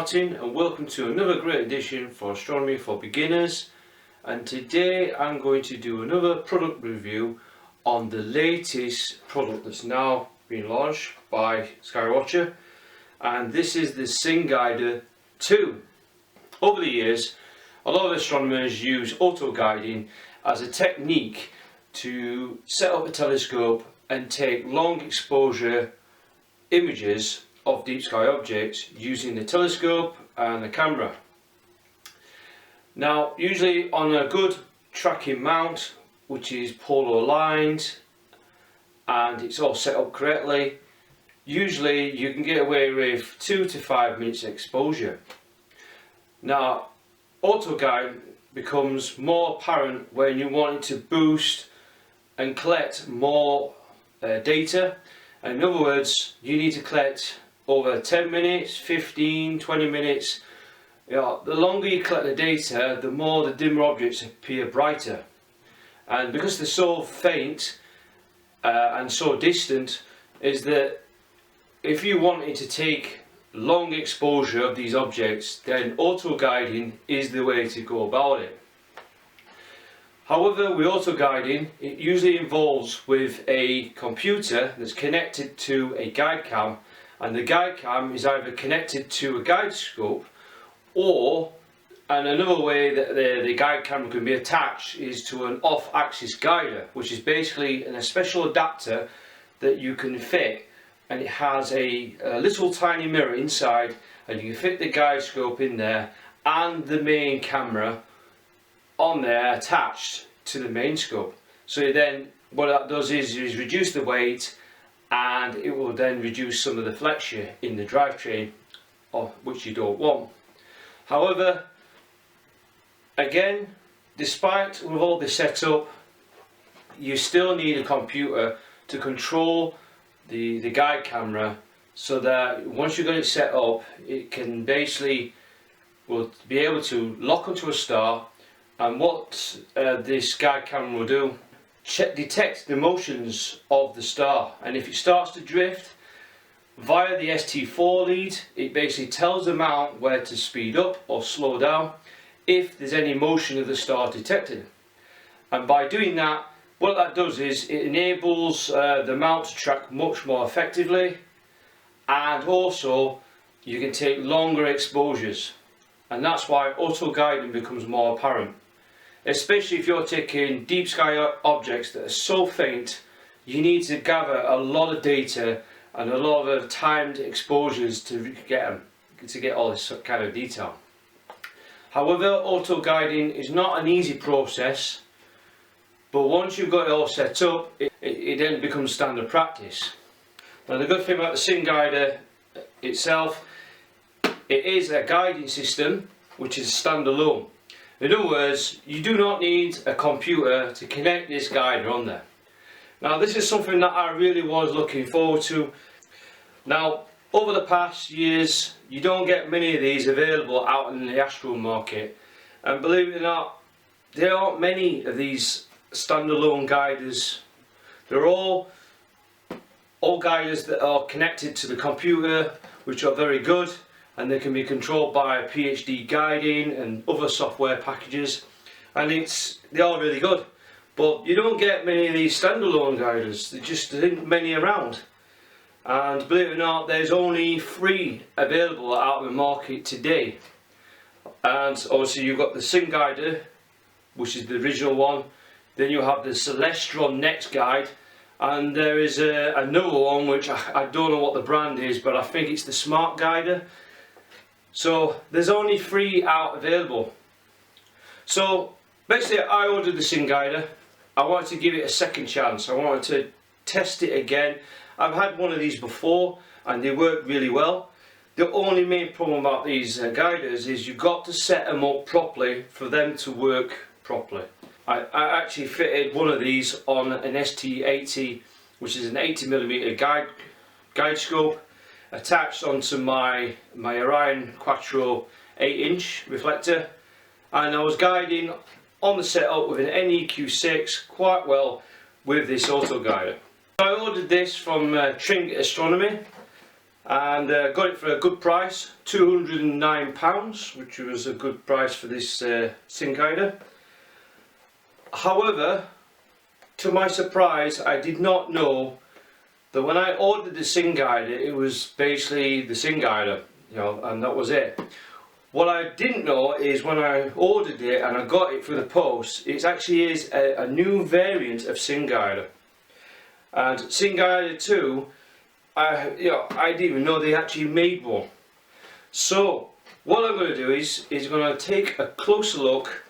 Martin, and welcome to another great edition for Astronomy for Beginners. And today I'm going to do another product review on the latest product that's now been launched by Skywatcher, and this is the SynGuider 2. Over the years, a lot of astronomers use auto guiding as a technique to set up a telescope and take long exposure images of deep sky objects using the telescope and the camera. Now, usually on a good tracking mount, which is polar aligned and it's all set up correctly, usually you can get away with 2 to 5 minutes exposure. Now, auto guide becomes more apparent when you want it to boost and collect more data. In other words, you need to collect over 10 minutes, 15, 20 minutes. The longer you collect the data, the more the dimmer objects appear brighter. And because they're so faint and so distant, is that if you wanted to take long exposure of these objects, then auto guiding is the way to go about it. However, with auto guiding, it usually involves with a computer that's connected to a guide cam, and the guide cam is either connected to a guide scope, and another way that the guide camera can be attached is to an off-axis guider, which is basically a special adapter that you can fit, and it has a little tiny mirror inside, and you can fit the guide scope in there and the main camera on there attached to the main scope. So then what that does is reduce the weight, and it will then reduce some of the flexure in the drivetrain, which you don't want. However, again, despite with all this setup, you still need a computer to control the guide camera, so that once you've got it set up, it can basically will be able to lock onto a star. And what this guide camera will do, detect the motions of the star, and if it starts to drift via the ST4 lead, it basically tells the mount where to speed up or slow down if there's any motion of the star detected. And by doing that, what that does is it enables the mount to track much more effectively, and also you can take longer exposures, and that's why auto guiding becomes more apparent. Especially if you're taking deep sky objects that are so faint, you need to gather a lot of data and a lot of timed exposures to get all this kind of detail. However, auto guiding is not an easy process, but once you've got it all set up, it then becomes standard practice. Now, the good thing about the SynGuider itself, it is a guiding system which is standalone. In other words, you do not need a computer to connect this guider on there. Now, this is something that I really was looking forward to. Now, over the past years, you don't get many of these available out in the Astro market, and believe it or not, there aren't many of these standalone guiders. They're all guiders that are connected to the computer, which are very good, and they can be controlled by PhD guiding and other software packages, and they are really good. But you don't get many of these standalone guiders. There just isn't many around. And believe it or not, there's only 3 available out in the market today. And obviously you've got the SynGuider, which is the original one. Then you have the Celestron Next Guide, and there is another one which I don't know what the brand is, but I think it's the Smart Guider. So there's only 3 out available. So basically, I ordered the SynGuider. I wanted to give it a second chance. I wanted to test it again. I've had one of these before and they work really well. The only main problem about these guiders is you've got to set them up properly for them to work properly. I actually fitted one of these on an ST80, which is an 80mm guide scope, attached onto my Orion Quattro 8-inch reflector, and I was guiding on the setup with an NEQ6 quite well with this auto guider. I ordered this from Trinket Astronomy, and got it for a good price, £209, which was a good price for this SynGuider. However, to my surprise, I did not know that when I ordered the SynGuider, it was basically the SynGuider, you know, and that was it. What I didn't know is when I ordered it and I got it through the post, it actually is a new variant of SynGuider. And SynGuider 2, I didn't even know they actually made one. So what I'm going to do is going to take a closer look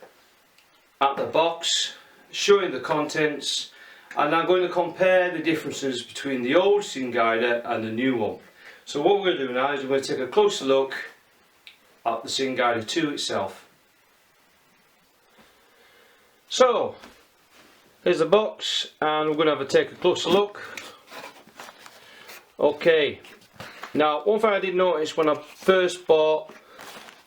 at the box, showing the contents, and I'm going to compare the differences between the old SynGuider and the new one. So what we're going to do now is we're going to take a closer look at the SynGuider 2 itself. So here's the box, and we're going to take a closer look. Okay, now one thing I did notice when I first bought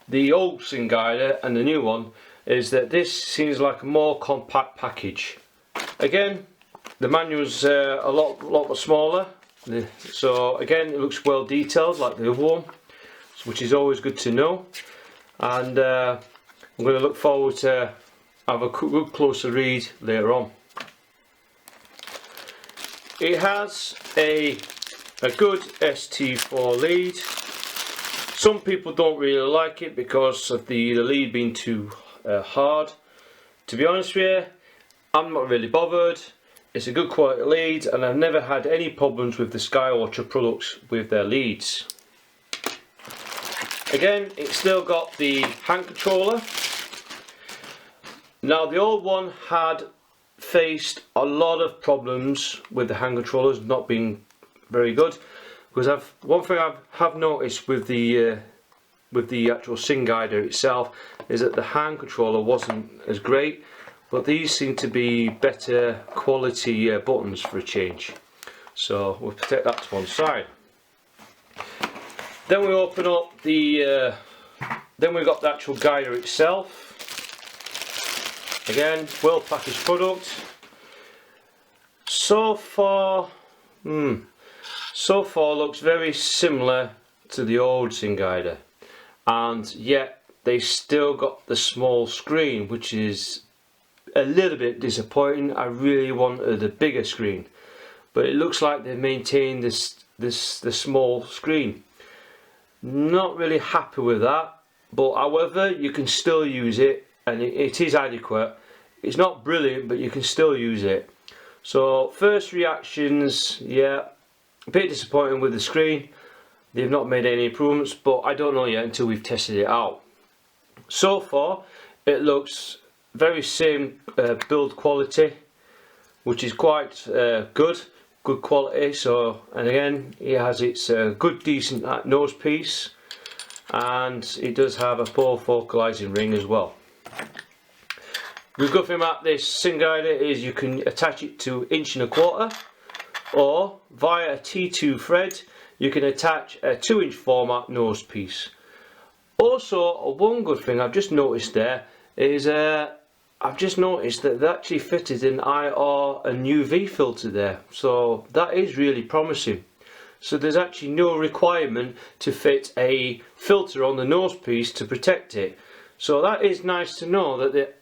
the old SynGuider and the new one is that this seems like a more compact package. Again, the manual's a lot smaller, so again it looks well detailed like the other one, which is always good to know. And I'm going to look forward to have a good closer read later on. It has a good ST4 lead. Some people don't really like it because of the lead being too hard. To be honest with you, I'm not really bothered. It's a good quality lead, and I've never had any problems with the Skywatcher products with their leads. Again, it's still got the hand controller. Now the old one had faced a lot of problems with the hand controllers not being very good, because one thing I have noticed with the actual SynGuider itself is that the hand controller wasn't as great, but these seem to be better quality buttons for a change. So we'll take that to one side. Then we open up the then we've got the actual guider itself. Again, well packaged product. So far looks very similar to the old SynGuider, and yet they still got the small screen, which is a little bit disappointing. I really wanted a bigger screen, but it looks like they've maintained the small screen. Not really happy with that, but however, you can still use it, and it is adequate. It's not brilliant, but you can still use it. So first reactions, yeah, a bit disappointing with the screen. They've not made any improvements, but I don't know yet until we've tested it out. So far it looks very same build quality, which is quite good quality. So, and again, it has its good decent nose piece, and it does have a pole focalizing ring as well. The good thing about this SynGuider is you can attach it to 1.25 inch, or via a T2 thread you can attach a 2-inch format nose piece. Also, one good thing I've just noticed there is I've just noticed that they actually fitted an IR and UV filter there, so that is really promising. So there's actually no requirement to fit a filter on the nose piece to protect it. So that is nice to know that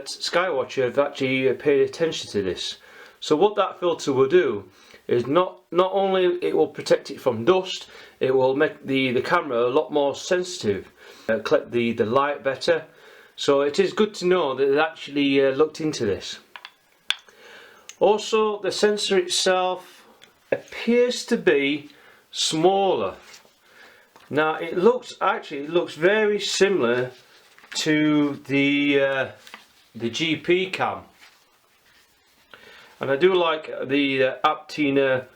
Skywatcher have actually paid attention to this. So what that filter will do is not only it will protect it from dust, it will make the camera a lot more sensitive, collect the light better. So it is good to know that they actually looked into this. Also, the sensor itself appears to be smaller. Now it looks very similar to the GP cam, and I do like the Aptina,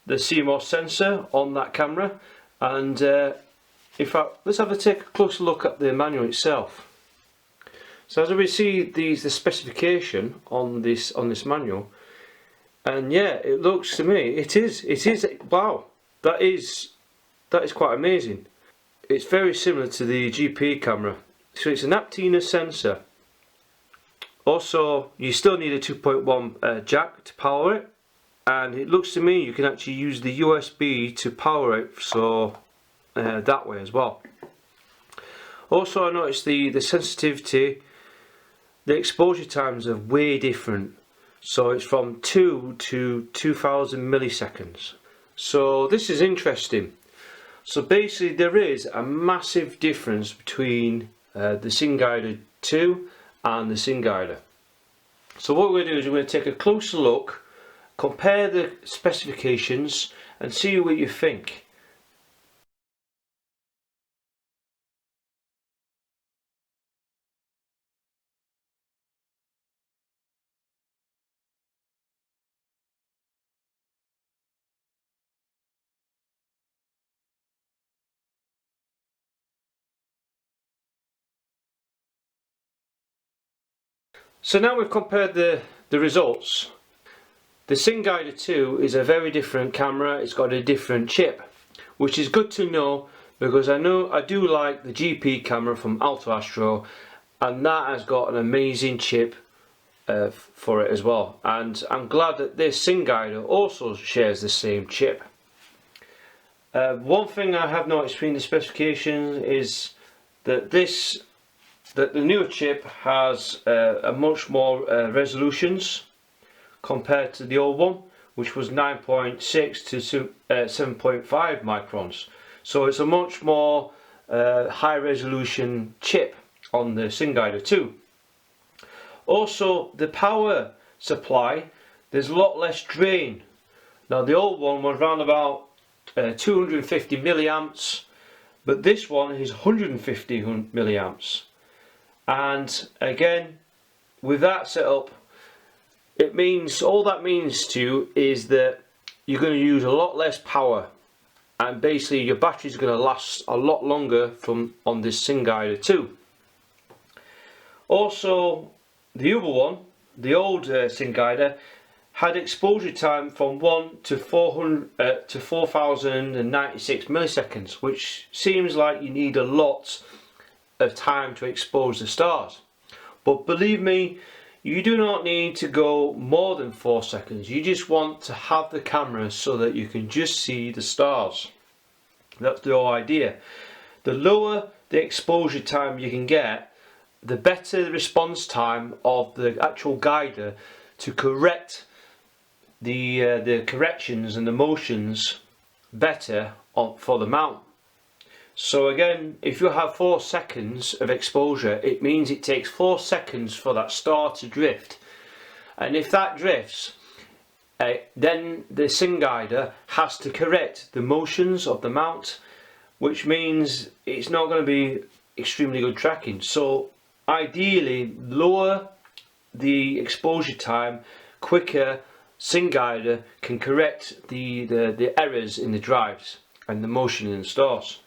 the CMOS sensor on that camera. And in fact, let's take a closer look at the manual itself. So as we see the specification on this manual, and yeah, it looks to me it is wow, that is quite amazing. It's very similar to the GP camera. So it's an Aptina sensor. Also, you still need a 2.1 jack to power it. and it looks to me you can actually use the USB to power it, so that way as well. Also, I noticed the sensitivity, the exposure times are way different. So it's from 2 to 2000 milliseconds. So this is interesting. So basically there is a massive difference between the SynGuider 2 and the SynGuider. So what we're going to do is we're going to take a closer look, compare the specifications and see what you think. So now we've compared the results. The SynGuider 2 is a very different camera. It's got a different chip, which is good to know, because I do like the GP camera from Amateur Astro, and that has got an amazing chip for it as well. And I'm glad that this SynGuider also shares the same chip. One thing I have noticed between the specifications is that the newer chip has a much more resolutions compared to the old one, which was 9.6 to 7.5 microns. So it's a much more high resolution chip on the SynGuider 2. Also, the power supply, there's a lot less drain. Now the old one was around about 250 milliamps, but this one is 150 milliamps. And again, with that setup, it means, all that means to you is that you're going to use a lot less power, and basically your battery is going to last a lot longer on this SynGuider 2. Also, the other one, the old SynGuider, had exposure time from 1 to 400 to 4096 milliseconds, which seems like you need a lot of time to expose the stars. But believe me, you do not need to go more than 4 seconds. You just want to have the camera so that you can just see the stars. That's the whole idea. The lower the exposure time you can get, the better the response time of the actual guider to correct the corrections and the motions better for the mount. So again, if you have 4 seconds of exposure, it means it takes 4 seconds for that star to drift. And if that drifts, then the SynGuider has to correct the motions of the mount, which means it's not going to be extremely good tracking. So ideally, lower the exposure time, quicker SynGuider can correct the errors in the drives and the motion in the stars.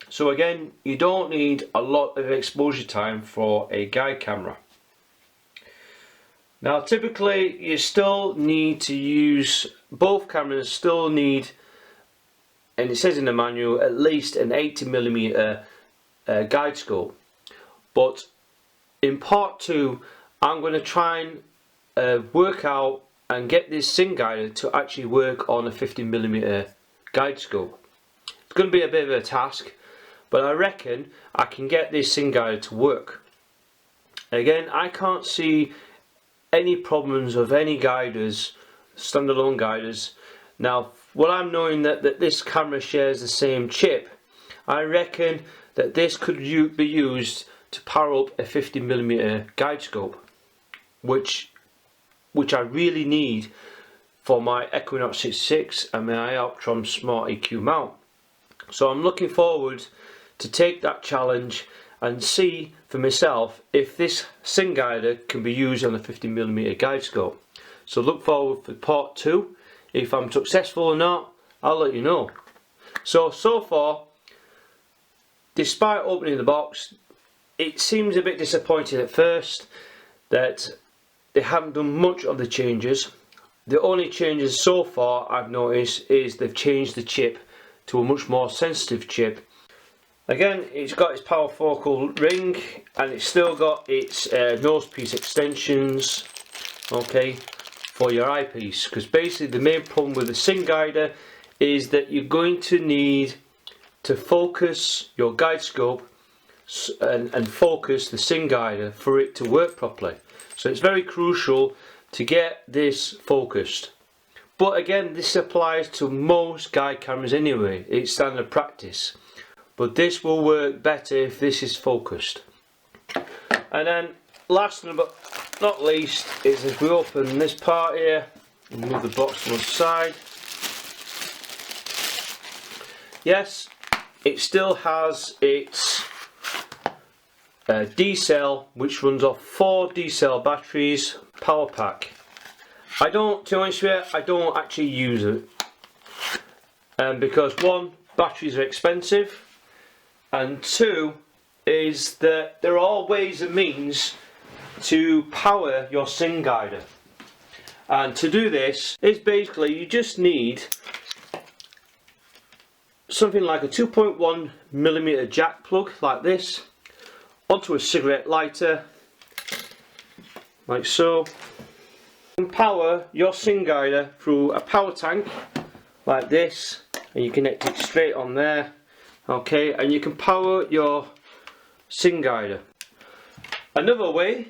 So again, you don't need a lot of exposure time for a guide camera. Now typically you still need to use, both cameras still need, and it says in the manual, at least an 80mm guide scope. But in part 2 I'm going to try and work out and get this SynGuider to actually work on a 50mm guide scope. It's going to be a bit of a task, but I reckon I can get this SynGuider to work. Again, I can't see any problems of any guiders, standalone guiders. Now, what I'm knowing that this camera shares the same chip, I reckon that this could be used to power up a 50mm guide scope, which I really need for my Equinox 66 and my Optron Smart EQ mount. So I'm looking forward to take that challenge and see for myself if this SynGuider can be used on a 50mm guide scope. So look forward for part 2. If I'm successful or not, I'll let you know. So far, despite opening the box, it seems a bit disappointing at first that they haven't done much of the changes. The only changes so far I've noticed is they've changed the chip to a much more sensitive chip. Again, it's got its power focal ring, and it's still got its nose piece extensions. Okay, for your eyepiece, because basically the main problem with the SynGuider is that you're going to need to focus your guide scope and focus the SynGuider for it to work properly. So it's very crucial to get this focused. But again, this applies to most guide cameras anyway, it's standard practice. But this will work better if this is focused. And then last but not least is if we open this part here and move the box to one side. Yes, it still has its D-cell, which runs off 4 D-cell batteries, power pack. To be honest with you, I don't actually use it. Because one, batteries are expensive, and two, is that there are ways and means to power your SynGuider. And to do this is basically you just need something like a 2.1mm jack plug like this onto a cigarette lighter, like so, and power your SynGuider through a power tank like this, and you connect it straight on there. Okay, and you can power your SynGuider. Another way,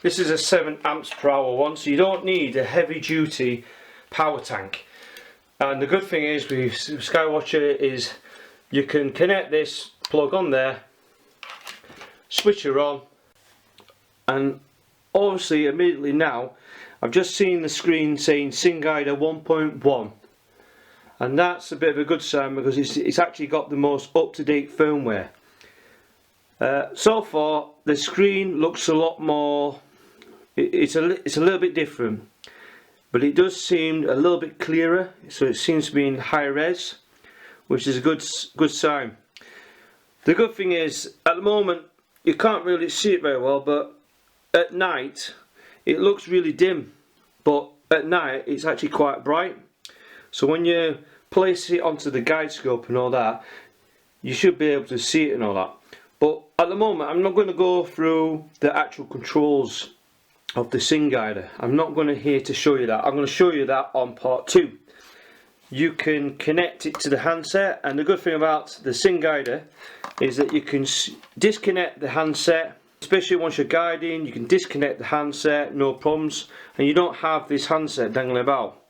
this is a 7 amps per hour one, so you don't need a heavy duty power tank. And the good thing is with Skywatcher is you can connect this plug on there, switch her on, and obviously immediately now I've just seen the screen saying SynGuider 1.1, and that's a bit of a good sign because it's actually got the most up-to-date firmware. So far the screen looks a lot more, it's a little bit different, but it does seem a little bit clearer, so it seems to be in high res, which is a good sign. The good thing is at the moment you can't really see it very well, but at night it looks really dim, but at night it's actually quite bright. So when you place it onto the guide scope and all that, you should be able to see it and all that. But at the moment I'm not going to go through the actual controls of the SynGuider. I'm not going to here to show you that. I'm going to show you that on part 2. You can connect it to the handset, and the good thing about the SynGuider is that you can disconnect the handset, especially once you're guiding. You can disconnect the handset, no problems, and you don't have this handset dangling about.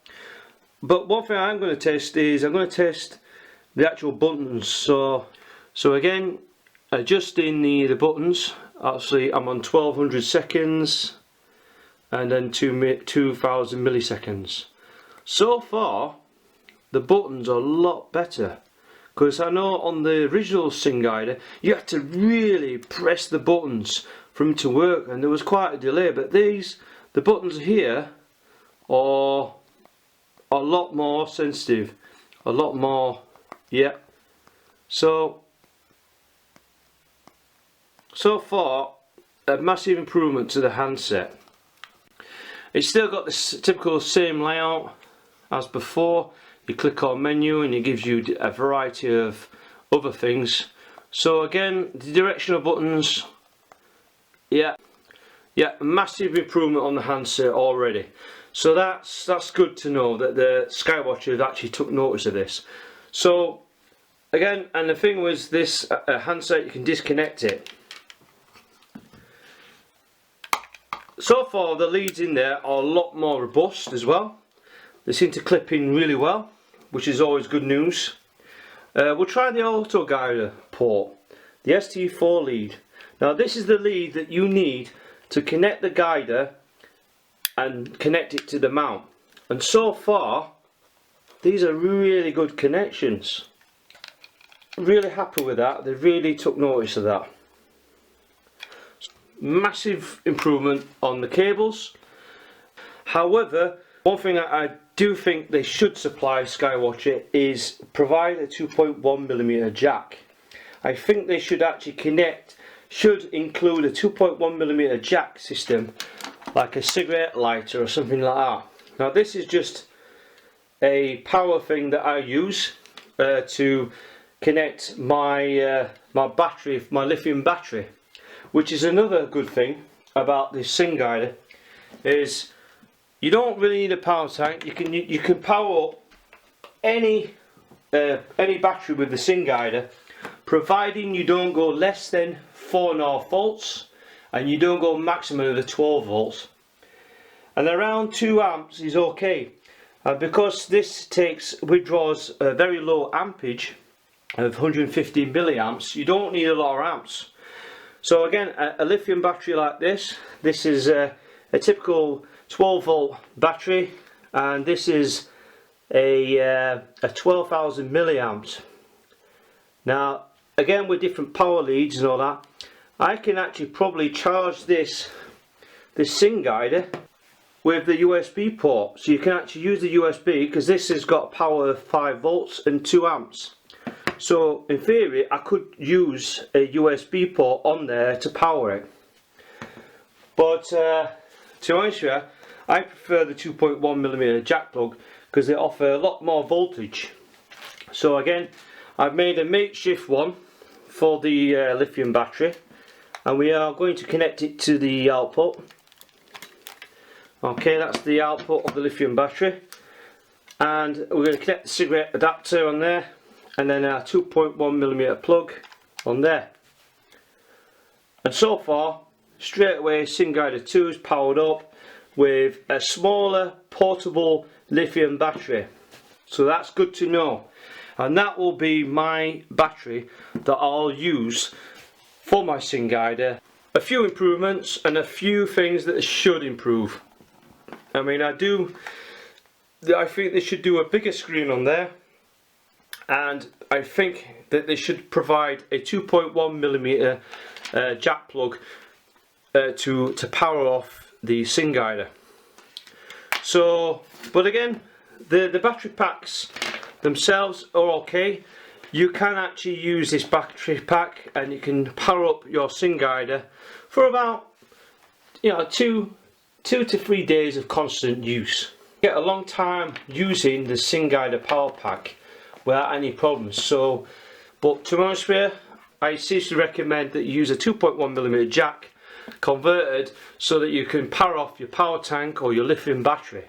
But one thing I'm going to test is I'm going to test the actual buttons. So again, adjusting the buttons. Actually, I'm on 1200 seconds and then 2000 milliseconds. So far the buttons are a lot better, because I know on the original SynGuider you had to really press the buttons for them to work, and there was quite a delay. But the buttons here are a lot more sensitive, a lot more, yeah. So far a massive improvement to the handset. It's still got the typical same layout as before. You click on menu and it gives you a variety of other things. So again, the directional buttons, yeah, massive improvement on the handset already. So that's good to know that the Skywatcher have actually took notice of this. So again, and the thing was this handset, you can disconnect it. So far the leads in there are a lot more robust as well. They seem to clip in really well, which is always good news. We'll try the auto guider port, the ST4 lead. Now this is the lead that you need to connect the guider and connect it to the mount. And so far these are really good connections. Really happy with that. They really took notice of that. Massive improvement on the cables. However, one thing I do think they should supply Skywatcher is provide a 2.1mm jack. I think they should actually should include a 2.1mm jack system, like a cigarette lighter or something like that. Now this is just a power thing that I use to connect my battery, my lithium battery. Which is another good thing about this SynGuider, is you don't really need a power tank. You can power up any battery with the SynGuider, providing you don't go less than 4.5 volts and you don't go maximum of the 12 volts. And around 2 amps is okay. Because this withdraws a very low ampage of 150 milliamps, you don't need a lot of amps. So again, a lithium battery like this is a typical 12 volt battery, and this is a 12,000 milliamps. Now again, with different power leads and all that, I can actually probably charge this SynGuider with the USB port. So you can actually use the USB, because this has got power of 5 volts and 2 amps. So in theory I could use a USB port on there to power it. But to be honest with you, I prefer the 2.1mm jack plug because they offer a lot more voltage. So again, I've made a makeshift one for the lithium battery, and we are going to connect it to the output. Okay, that's the output of the lithium battery, and we're going to connect the cigarette adapter on there, and then our 2.1mm plug on there. And so far, straight away, SynGuider 2 is powered up with a smaller portable lithium battery. So that's good to know, and that will be my battery that I'll use for my SynGuider. A few improvements and a few things that should improve. I mean, I think they should do a bigger screen on there, and I think that they should provide a 2.1mm jack plug to power off the SynGuider. So, but again, the battery packs themselves are okay. You can actually use this battery pack and you can power up your SynGuider for about, you know, 2 to 3 days of constant use. Get a long time using the SynGuider power pack without any problems. So, but to be honest with you, I seriously recommend that you use a 2.1mm jack converted so that you can power off your power tank or your lithium battery.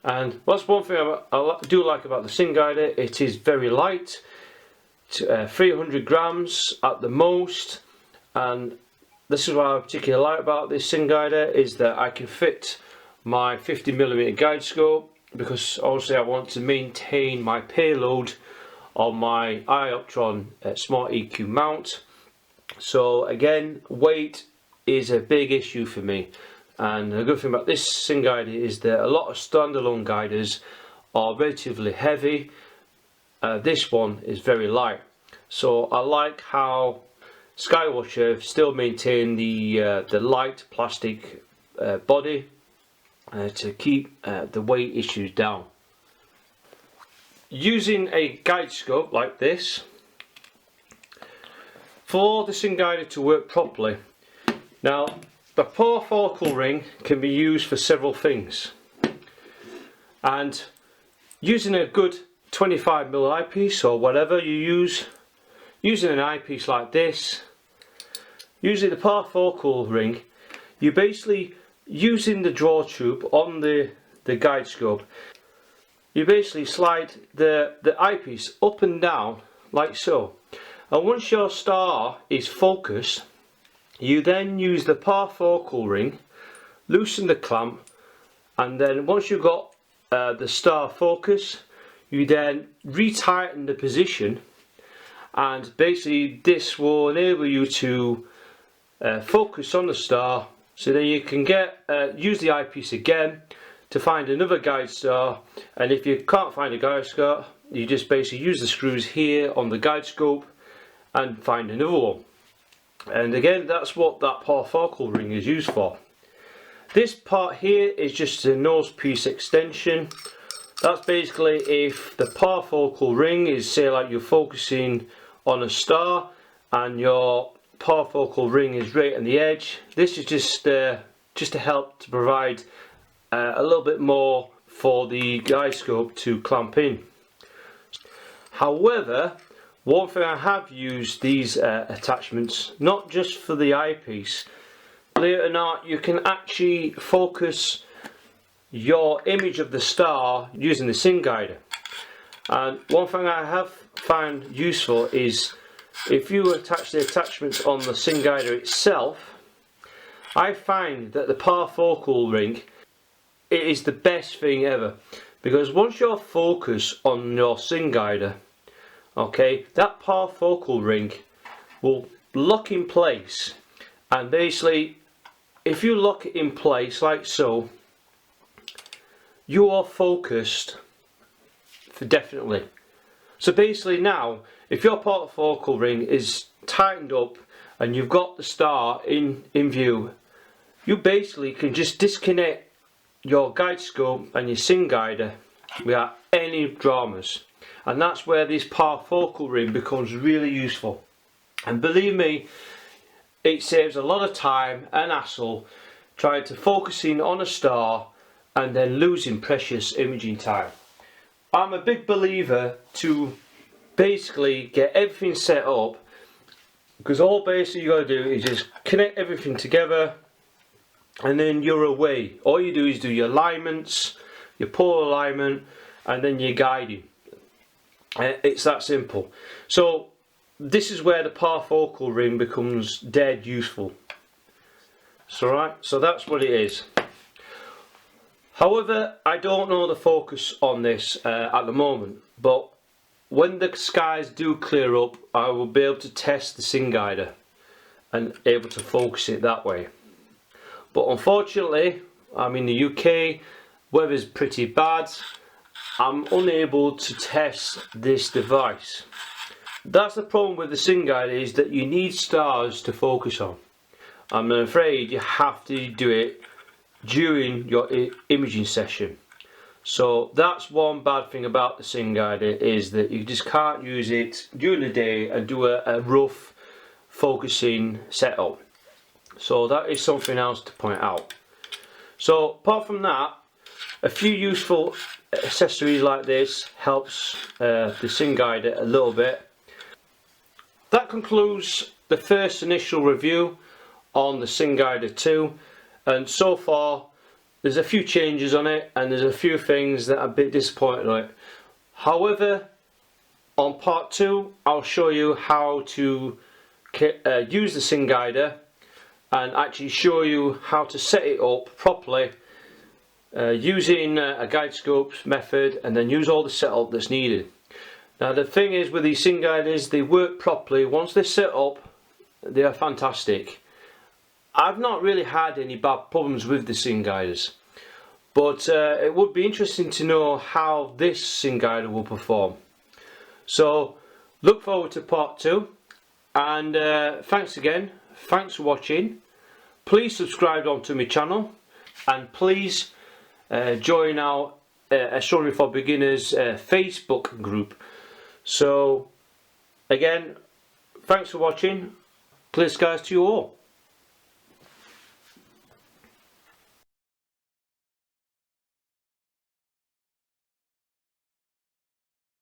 And that's one thing I do like about the SynGuider. It is very light, 300 grams at the most, and this is what I particularly like about this SynGuider, is that I can fit my 50mm guide scope, because obviously I want to maintain my payload on my iOptron Smart EQ mount. So again, weight is a big issue for me, and the good thing about this SynGuider is that a lot of standalone guiders are relatively heavy. This one is very light, so I like how Skywatcher still maintain the light plastic body to keep the weight issues down. Using a guide scope like this, for the SynGuider to work properly, now the focal ring can be used for several things, and using a good 25mm eyepiece or whatever you use, using an eyepiece like this, using the focal ring, you basically using the draw tube on the guide scope, you basically slide the eyepiece up and down like so, and once your star is focused, you then use the focal ring, loosen the clamp, and then once you've got the star focus, you then retighten the position, and basically this will enable you to focus on the star, so then you can use the eyepiece again to find another guide star. And if you can't find a guide star, you just basically use the screws here on the guide scope and find another one. And again, that's what that focal ring is used for. This part here is just a nose piece extension. That's basically if the focal ring is, say, like you're focusing on a star and your focal ring is right on the edge. This is just to help to provide a little bit more for the guide scope to clamp in. However, one thing I have used these attachments, not just for the eyepiece, believe it or not, you can actually focus your image of the star using the SynGuider. And one thing I have found useful is if you attach the attachments on the SynGuider itself, I find that the parafocal ring, it is the best thing ever, because once you're focused on your SynGuider, okay, that parafocal ring will lock in place, and basically if you lock it in place like so, you are focused for definitely. So basically now, if your parafocal ring is tightened up and you've got the star in view, you basically can just disconnect your guide scope and your SynGuider without any dramas. And that's where this parafocal ring becomes really useful. And believe me, it saves a lot of time and hassle trying to focus in on a star and then losing precious imaging time. I'm a big believer to basically get everything set up, because all basically you got to do is just connect everything together and then you're away. All you do is do your alignments, your pole alignment, and then your guiding. It's that simple. So this is where the parafocal ring becomes dead useful. So that's what it is. However, I don't know the focus on this at the moment, but when the skies do clear up, I will be able to test the SynGuider and able to focus it that way. But unfortunately, I'm in the UK, weather's pretty bad, I'm unable to test this device. That's the problem with the SynGuider, is that you need stars to focus on. I'm afraid you have to do it during your imaging session. So that's one bad thing about the SynGuider, is that you just can't use it during the day and do a rough focusing setup. So that is something else to point out. So apart from that, a few useful accessories like this helps the SynGuider a little bit. That concludes the first initial review on the SynGuider 2, and so far there's a few changes on it and there's a few things that I'm a bit disappointed on it. However, on part 2 I'll show you how to use the SynGuider and actually show you how to set it up properly using a guide scopes method, and then use all the setup that's needed. Now the thing is with these SynGuiders, they work properly. Once they're set up, they are fantastic. I've not really had any bad problems with the SynGuiders, but it would be interesting to know how this SynGuider will perform. So look forward to part 2, and thanks again, thanks for watching. Please subscribe onto my channel, and please join our Astronomy for Beginners Facebook group. So again, thanks for watching. Clear skies to you all.